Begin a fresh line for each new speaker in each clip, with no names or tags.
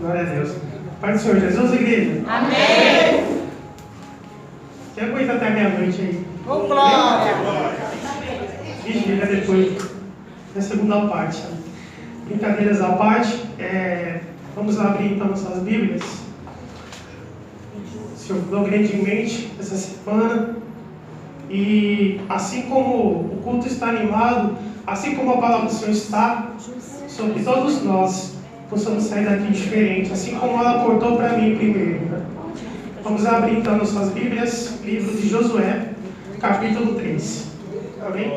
Glória a Deus. Pai do Senhor Jesus, igreja.
Amém.
Quem aguenta até meia-noite aí?
Oh, glória.
Vigília depois da segunda parte. Brincadeiras à parte, vamos abrir então nossas Bíblias. O Senhor falou grandemente essa semana. E assim como o culto está animado, assim como a palavra do Senhor está, sobre todos nós possamos sair daqui diferente, assim como ela cortou para mim primeiro. Né? Vamos abrir então nossas Bíblias, livro de Josué, capítulo 3. Amém?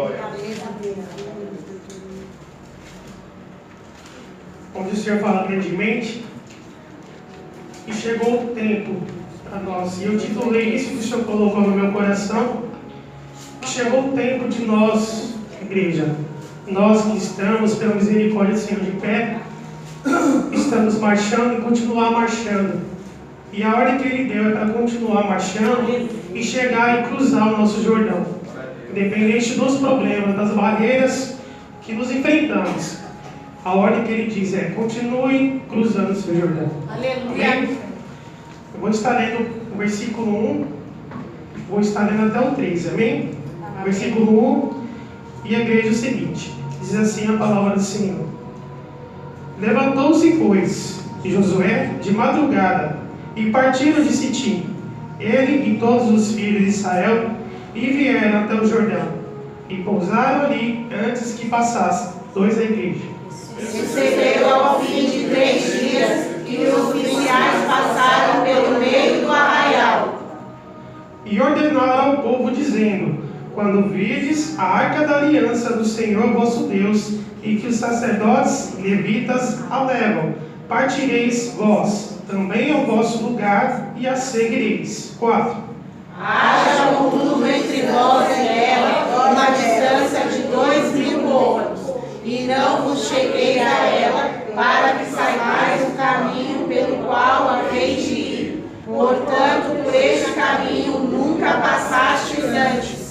Onde o Senhor fala grandemente, e chegou o tempo para nós, e eu titulei isso que o Senhor colocou no meu coração. Chegou o tempo de nós, igreja, nós que estamos, pela misericórdia do Senhor, de pé, estamos marchando e continuar marchando. E a ordem que Ele deu é para continuar marchando e chegar e cruzar o nosso Jordão. Independente dos problemas, das barreiras que nos enfrentamos, a ordem que Ele diz é: continue cruzando o seu Jordão.
Aleluia.
Amém? Eu vou estar lendo o versículo 1, vou estar lendo até o 3, amém? Versículo 1, e a igreja o seguinte, diz assim a palavra do Senhor: Levantou-se, pois, Josué de madrugada, e partiram de Sitim, ele e todos os filhos de Israel, e vieram até o Jordão, e pousaram ali antes que passasse. 2 a igreja.
Sucedeu ao fim de 3 dias, que os oficiais passaram pelo meio do arraial.
E ordenaram ao povo, dizendo: Quando virdes a arca da aliança do Senhor vosso Deus, e que os sacerdotes levitas a levam, partireis vós também ao vosso lugar e a seguireis. 4.
Haja um muro entre vós e ela, uma distância de 2.000 côvados, e não vos chegueis a ela, para que saibais o caminho pelo qual haveis de ir. Portanto, por este caminho nunca passastes antes.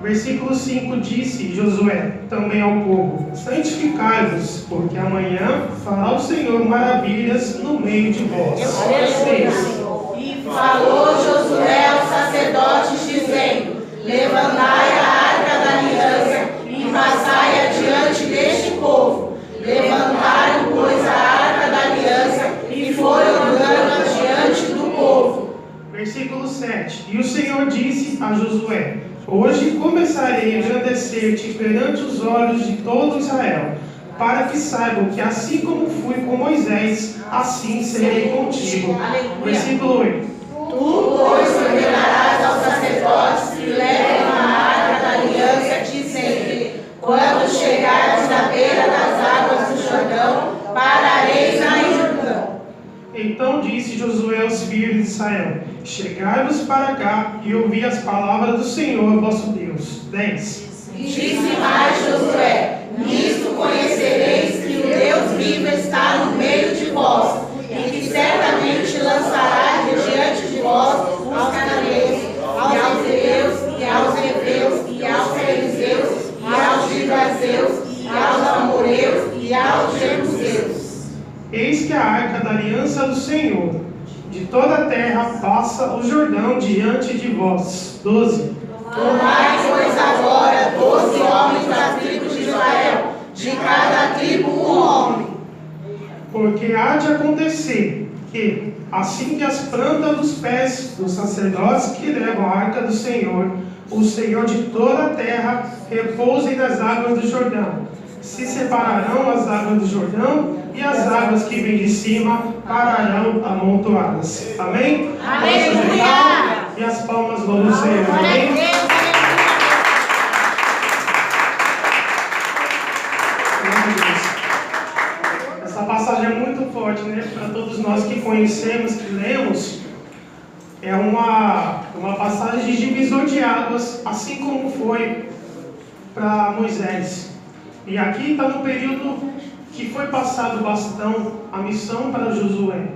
Versículo 5, disse Josué também ao povo: Santificai-vos, porque amanhã fará o Senhor maravilhas no meio de vós. 6.
E falou Josué aos sacerdotes, dizendo: Levantai a arca da aliança e passai adiante deste povo. Levantaram, pois, a arca da aliança e foram andando adiante do povo.
Versículo 7. E o Senhor disse a Josué: Hoje começarei a engrandecer-te perante os olhos de todo Israel, para que saibam que assim como fui com Moisés, assim serei contigo.
Aleluia.
Versículo 8.
Tu, pois, ordenarás aos sacerdotes que levem a arca da aliança, dizendo: Quando chegardes à beira das águas do Jordão, parareis na Jordão.
Então disse Josué aos filhos de Israel: Chegai-vos para cá e ouvi as palavras do Senhor vosso Deus. 10.
Disse mais Josué: Nisto conhecereis que o Deus vivo está no meio de vós, e que certamente lançará de diante de vós aos cananeus, aos heteus, e aos heveus, e aos fariseus, e aos gigazeus, e aos amoreus, e aos jebuseus.
Eis que a arca da aliança do Senhor de toda a terra passa o Jordão diante de vós. 12.
Tomai, pois, agora 12 homens das tribos de Israel, de cada tribo um homem.
Porque há de acontecer que, assim que as plantas dos pés dos sacerdotes que levam a arca do Senhor, o Senhor de toda a terra, repousem nas águas do Jordão. Se separarão as águas do Jordão, e as águas que vêm de cima pararão amontoadas. Amém?
Aleluia!
E as palmas vão ser. Amém? Essa passagem é muito forte, né? Para todos nós que conhecemos, que lemos, é uma passagem de divisor de águas, assim como foi para Moisés. E aqui está no período que foi passado o bastão, a missão para Josué.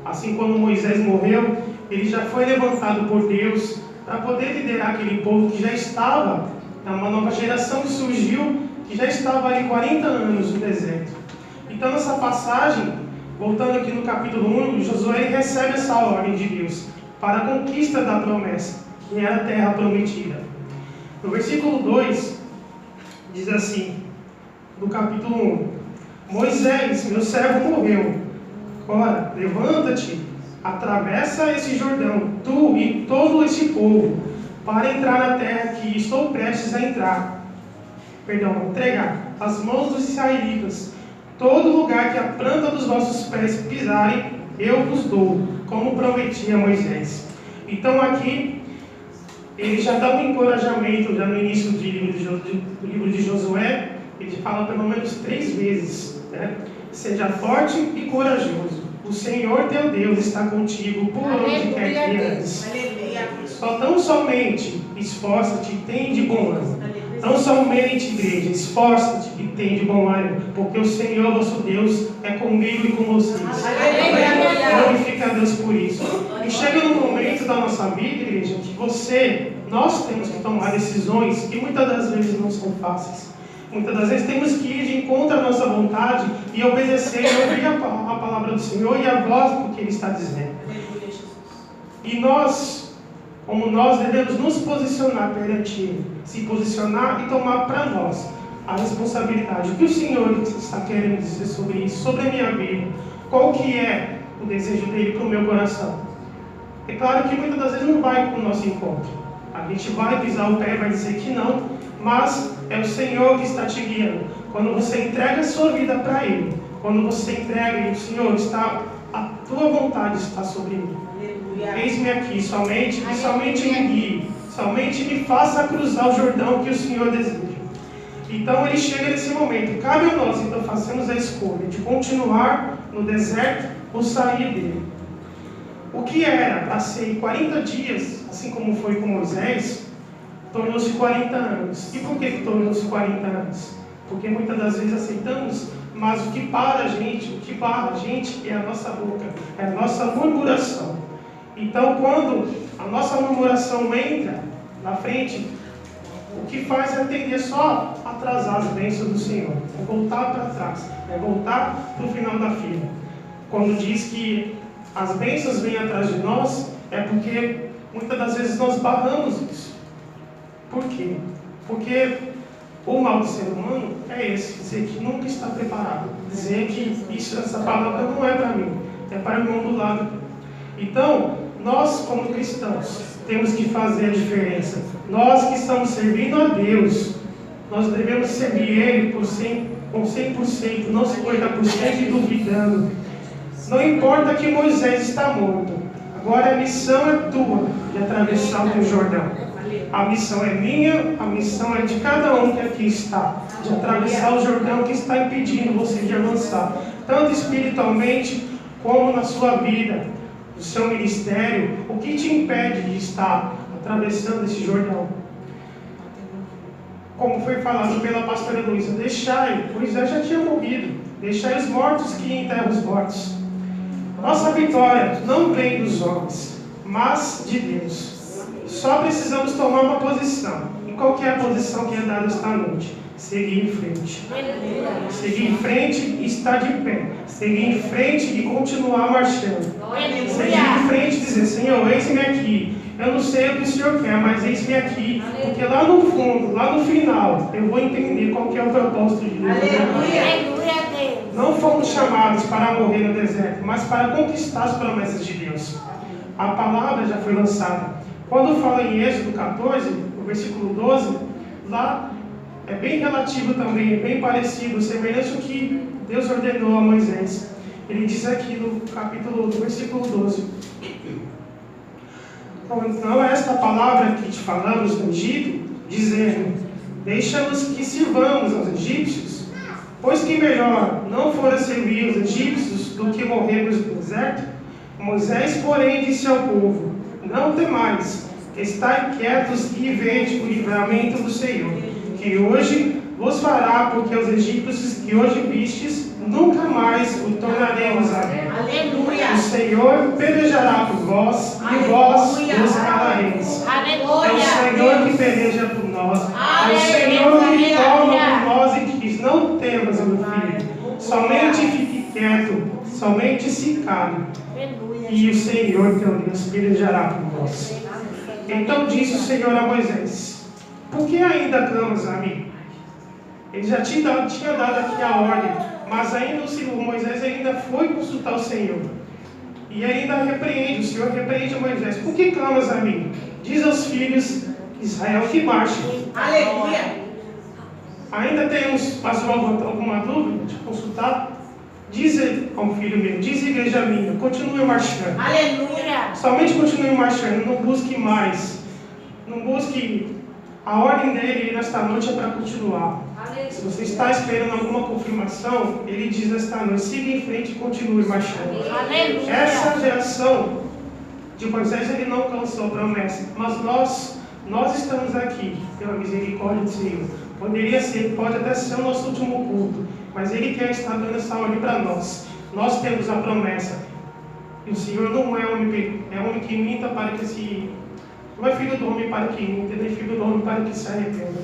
Assim como Moisés morreu, ele já foi levantado por Deus para poder liderar aquele povo que já estava, uma nova geração que surgiu, que já estava ali 40 anos no deserto. Então essa passagem Voltando aqui no capítulo 1, Josué ele recebe essa ordem de Deus para a conquista da promessa, que é a terra prometida. No versículo 2, diz assim, do capítulo 1: Moisés, meu servo, morreu. Ora, levanta-te, atravessa esse Jordão, tu e todo esse povo, para entrar na terra que estou prestes a entregar às mãos dos israelitas. Todo lugar que a planta dos vossos pés pisarem, eu vos dou, como prometi a Moisés. Então aqui, ele já dá um encorajamento, já no início do livro de Josué, ele fala pelo menos 3 vezes, né? Seja forte e corajoso. O Senhor teu Deus está contigo por onde quer que andes. Tão somente esforça-te e tem de bom ânimo. Tão somente, igreja, esforça-te e tem de bom ânimo, porque o Senhor vosso Deus é comigo e com vocês. Glorifica a Deus por isso. E chega no momento da nossa vida, igreja, que nós temos que tomar decisões que muitas das vezes não são fáceis. Muitas das vezes temos que ir de encontro à nossa vontade e obedecer e ouvir a palavra do Senhor e a voz do que Ele está dizendo. E como nós devemos nos posicionar perante Ele, se posicionar e tomar para nós a responsabilidade. O que o Senhor está querendo dizer sobre isso, sobre a minha vida? Qual que é o desejo dEle para o meu coração? É claro que muitas das vezes não vai para o nosso encontro. A gente vai pisar o pé e vai dizer que não, mas é o Senhor que está te guiando. Quando você entrega a sua vida para Ele, quando você entrega, o Senhor está, a tua vontade está sobre mim. Eis-me aqui, somente me guie, somente me faça cruzar o Jordão que o Senhor deseja. Então ele chega nesse momento, cabe a nós, então fazemos a escolha de continuar no deserto ou sair dele. O que era para ser 40 dias, assim como foi com Moisés, tornou-se 40 anos. E por que tornou-se 40 anos? Porque muitas das vezes aceitamos, mas o que barra a gente é a nossa boca, é a nossa murmuração. Então, quando a nossa murmuração entra na frente, o que faz é tender só a atrasar as bênçãos do Senhor, é voltar para trás, é voltar para o final da fila. Quando diz que as bênçãos vêm atrás de nós, é porque muitas das vezes nós barramos isso. Por quê? Porque o mal do ser humano é esse, dizer que nunca está preparado, dizer que essa palavra não é para mim, é para o irmão do lado. Então, nós como cristãos temos que fazer a diferença. Nós que estamos servindo a Deus, nós devemos servir Ele com 100%, não 50% duvidando. Não importa que Moisés está morto, agora a missão é tua de atravessar o teu Jordão. A missão é minha, a missão é de cada um que aqui está, de atravessar o Jordão que está impedindo você de avançar, tanto espiritualmente como na sua vida, no seu ministério. O que te impede de estar atravessando esse Jordão? Como foi falado pela pastora Luísa, deixai, Moisés já tinha morrido, deixai os mortos que enterram os mortos. Nossa vitória não vem dos homens, mas de Deus. Só precisamos tomar uma posição. E qual que é a posição que é dada esta noite? Seguir em frente. Seguir em frente e estar de pé. Seguir em frente e continuar marchando. Seguir em frente e dizer, Senhor, eis-me aqui. Eu não sei o que o Senhor quer, mas eis-me aqui. Porque lá no fundo, lá no final, eu vou entender qual que é o propósito de Deus. Não fomos chamados para morrer no deserto, mas para conquistar as promessas de Deus. A palavra já foi lançada. Quando fala em Êxodo 14, no versículo 12, lá é bem relativo também, é bem parecido, semelhante ao que Deus ordenou a Moisés. Ele diz aqui no versículo 12: não é esta palavra que te falamos no Egito, dizendo, deixa-nos que sirvamos aos egípcios, pois que melhor não fora servir os egípcios do que morrermos no deserto? Moisés, porém, disse ao povo, não temais, estai quietos e vede o livramento do Senhor, que hoje vos fará, porque os egípcios que hoje vistes, nunca mais o tornaremos a ver. Aleluia. O Senhor pelejará por vós, e vós vos calareis. Aleluia. É o Senhor que peleja por nós. Aleluia. É o Senhor que toma por nós e diz, não temas, meu filho, somente fique quieto, somente se cale, e o Senhor teu Deus pelejará por nós. Então disse o Senhor a Moisés: por que ainda clamas a mim? Ele já tinha dado aqui a ordem, mas ainda o Senhor, Moisés ainda foi consultar o Senhor. E ainda repreende, o Senhor repreende a Moisés: por que clamas a mim? Diz aos filhos de Israel que marchem.
Aleluia.
Ainda temos mais alguma dúvida de consultar? Diz ao filho meu, diz igreja minha, continue marchando.
Aleluia.
Somente continue marchando, não busque mais. Não busque. A ordem dele nesta noite é para continuar. Se você está esperando alguma confirmação, ele diz nesta noite: siga em frente e continue marchando.
Aleluia.
Essa geração de Moisés, ele não alcançou a promessa, mas nós estamos aqui pela misericórdia do Senhor. Pode até ser o nosso último culto, mas ele quer estar dando essa ordem para nós. Nós temos a promessa. E o Senhor não é homem que minta para que se... Não é filho do homem para que minta, nem filho do homem para que se arrependa.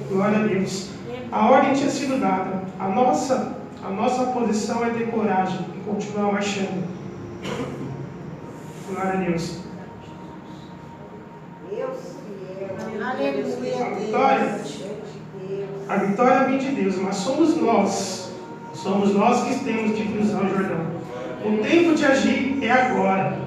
Glória a Deus. A ordem tinha sido dada. A nossa posição é ter coragem e continuar marchando. Glória a Deus. A vitória vem de Deus, mas somos nós que temos de cruzar o Jordão. O tempo de agir é agora,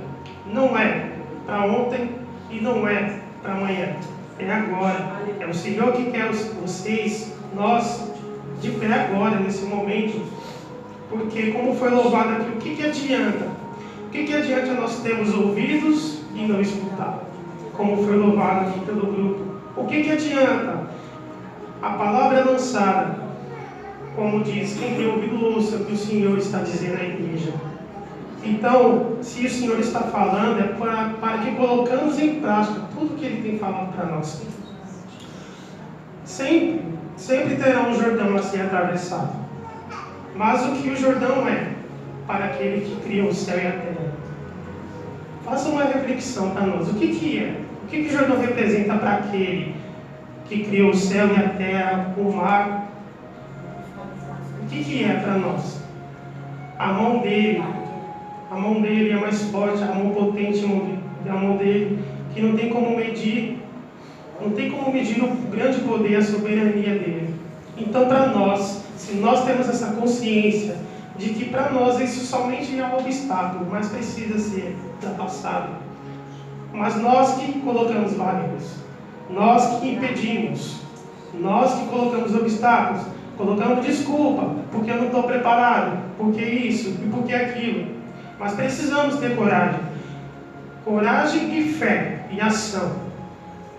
não é para ontem e não é para amanhã, é agora. É o Senhor que quer vocês, nós, de pé agora, nesse momento, porque como foi louvado aqui, o que adianta? O que adianta nós termos ouvidos e não escutar? Como foi louvado aqui pelo grupo. O que adianta? A palavra é lançada, como diz, quem tem ouvido ouça o que o Senhor está dizendo à igreja. Então, se o Senhor está falando, é para que colocamos em prática tudo que Ele tem falado para nós. Sempre terá um Jordão a ser atravessado. Mas o que o Jordão é para aquele que criou o céu e a terra? Faça uma reflexão para nós. O que é? O que o Jordão representa para aquele que criou o céu e a terra, o mar? O que é para nós? A mão dele é mais forte, a mão potente é a mão dele, que não tem como medir o grande poder e a soberania dele. Então, para nós, se nós temos essa consciência de que para nós isso somente é um obstáculo, mas precisa ser ultrapassado. Mas nós que colocamos barreiras, nós que impedimos, nós que colocamos obstáculos, colocamos desculpa, porque eu não estou preparado, porque isso e porque aquilo. Mas precisamos ter coragem. Coragem e fé e ação.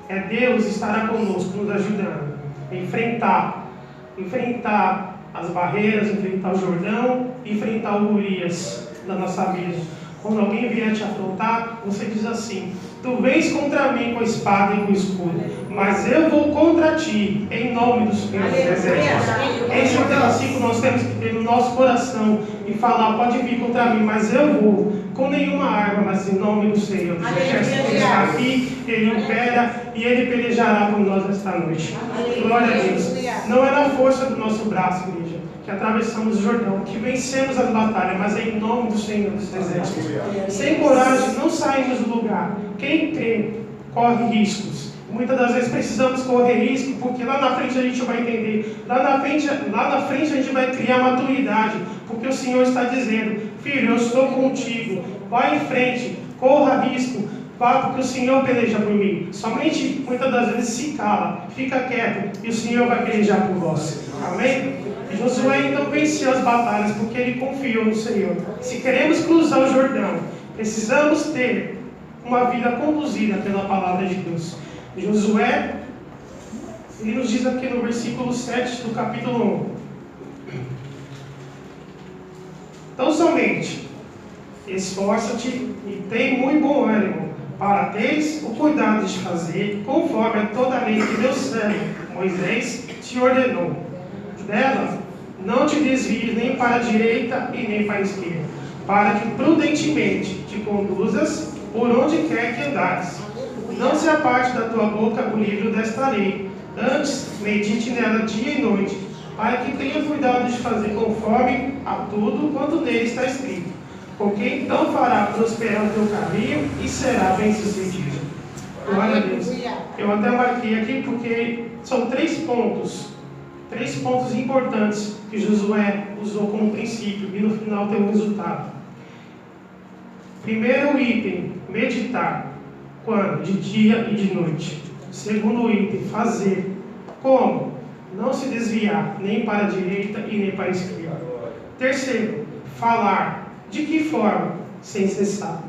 É Deus estará conosco, nos ajudando a enfrentar as barreiras, enfrentar o Jordão, enfrentar o Urias da nossa vida. Quando alguém vier te afrontar, você diz assim: tu vens contra mim com a espada e com o escudo, mas eu vou contra ti, em nome do Senhor dos Exércitos. Esse é o versículo que nós temos que ter no nosso coração e falar: pode vir contra mim, mas eu vou, com nenhuma arma, mas em nome do Senhor dos Exércitos. Ele está aqui, Ele impera e Ele pelejará por nós esta noite. Glória a Deus. Não é na força do nosso braço, igreja, que atravessamos o Jordão, que vencemos as batalhas, mas é em nome do Senhor dos Exércitos. Sem coragem, não saímos do lugar. Quem crê, corre riscos. Muitas das vezes precisamos correr risco, porque lá na frente a gente vai entender. Lá na frente a gente vai criar maturidade, porque o Senhor está dizendo: filho, eu estou contigo. Vai em frente, corra risco. Vá, porque o Senhor peleja por mim. Somente, muitas das vezes, se cala, fica quieto, e o Senhor vai pelejar por vós. Amém? E Josué então venceu as batalhas, porque ele confiou no Senhor. Se queremos cruzar o Jordão, precisamos ter uma vida conduzida pela palavra de Deus. Josué, ele nos diz aqui no versículo 7 do capítulo 1. Então somente, esforça-te e tem muito bom ânimo, para teres o cuidado de fazer conforme a toda a lei que Deus servo, Moisés, te ordenou. Dela não te desvies nem para a direita e nem para a esquerda, para que prudentemente te conduzas por onde quer que andares. Não se aparte da tua boca o livro desta lei, antes medite nela dia e noite, para que tenha cuidado de fazer conforme a tudo quanto nele está escrito, porque então fará prosperar o teu caminho e será bem-sucedido. Glória a Deus. Eu até marquei aqui porque são 3 pontos importantes que Josué usou como princípio e no final tem um resultado. Primeiro item, meditar. Quando? De dia e de noite. Segundo item, fazer. Como? Não se desviar nem para a direita e nem para a esquerda. Terceiro, falar. De que forma? Sem cessar.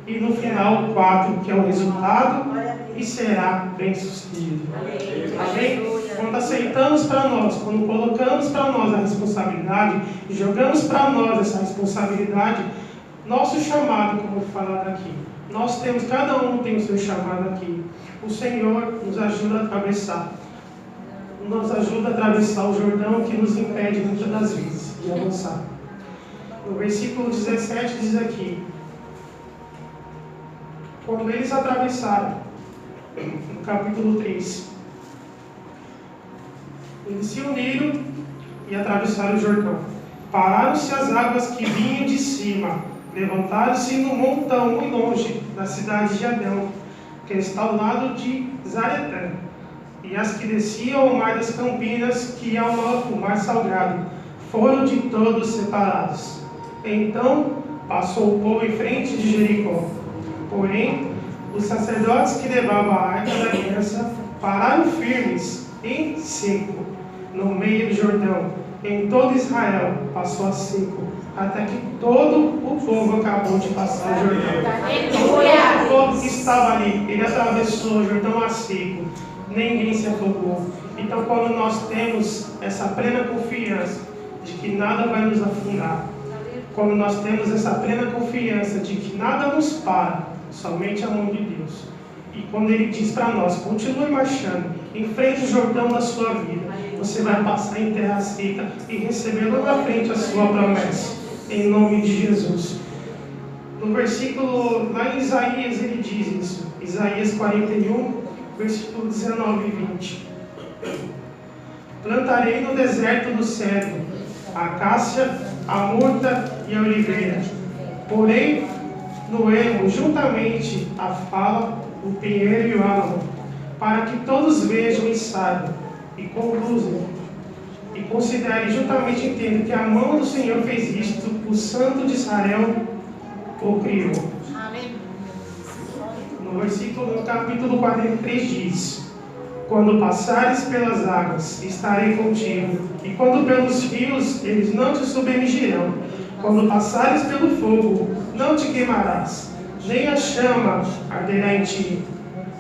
E no final, 4, que é o resultado, e será bem sucedido. Amém? Quando aceitamos para nós, quando colocamos para nós a responsabilidade, jogamos para nós essa responsabilidade, nosso chamado, como foi falado aqui, nós temos, cada um tem o seu chamado aqui. O Senhor nos ajuda a atravessar. Nos ajuda a atravessar o Jordão que nos impede muitas das vezes de avançar. No versículo 17 diz aqui: quando eles atravessaram, no capítulo 3, eles se uniram e atravessaram o Jordão. Pararam-se as águas que vinham de cima, levantaram-se no montão muito longe da cidade de Adão, que está ao lado de Zaretã, e as que desciam ao mar das Campinas, que é o mar salgado, foram de todos separados. Então passou o povo em frente de Jericó. Porém, os sacerdotes que levavam a arca da aliança pararam firmes em seco, no meio do Jordão. Em todo Israel passou a seco, até que todo o povo acabou de passar o Jordão. Todo o povo que estava ali, ele atravessou o Jordão a seco. Ninguém se afogou. Então, quando nós temos essa plena confiança de que nada vai nos afundar, quando nós temos essa plena confiança de que nada nos para, somente a mão de Deus. E quando Ele diz para nós, continue marchando, enfrente o Jordão da sua vida, você vai passar em terra seca e receber lá na frente a sua promessa, em nome de Jesus. No versículo, lá em Isaías, ele diz isso, Isaías 41, versículo 19 e 20. Plantarei no deserto do cedro, a acácia, a murta e a oliveira. Porém, no ermo, juntamente a fala, o pinheiro e o álamo, para que todos vejam e saibam, e conclusam, e considerem juntamente entendam que a mão do Senhor fez isto, o Santo de Israel o criou.
Amém.
No capítulo 43 diz: quando passares pelas águas, estarei contigo, e quando pelos rios, eles não te submergirão. Quando passares pelo fogo, não te queimarás, nem a chama arderá em ti.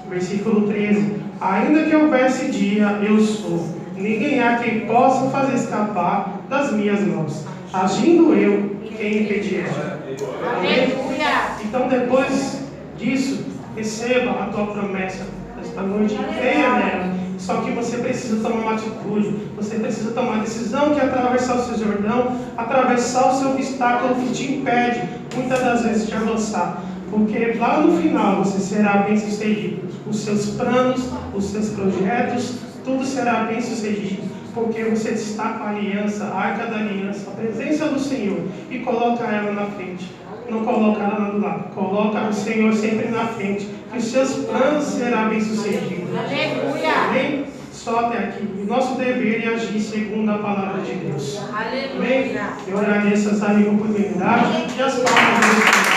Versículo 13: ainda que houvesse dia, eu sou. Ninguém há quem possa fazer escapar das minhas mãos. Agindo eu, quem impedirá?
Aleluia.
Então, depois disso, receba a tua promessa esta noite, creia nela. Só que você precisa tomar uma atitude, você precisa tomar uma decisão que é atravessar o seu Jordão, atravessar o seu obstáculo que te impede, muitas das vezes, de avançar. Porque lá no final você será bem sucedido. Os seus planos, os seus projetos, tudo será bem sucedido. Porque você destaca a aliança, a arca da aliança, a presença do Senhor e coloca ela na frente. Não coloca ela do lado, coloca o Senhor sempre na frente, que os seus planos serão bem sucedidos.
Aleluia.
Amém? Só até aqui. O nosso dever é agir segundo a palavra de Deus.
Aleluia.
Amém? Eu agradeço essa oportunidade e as palmas de Deus.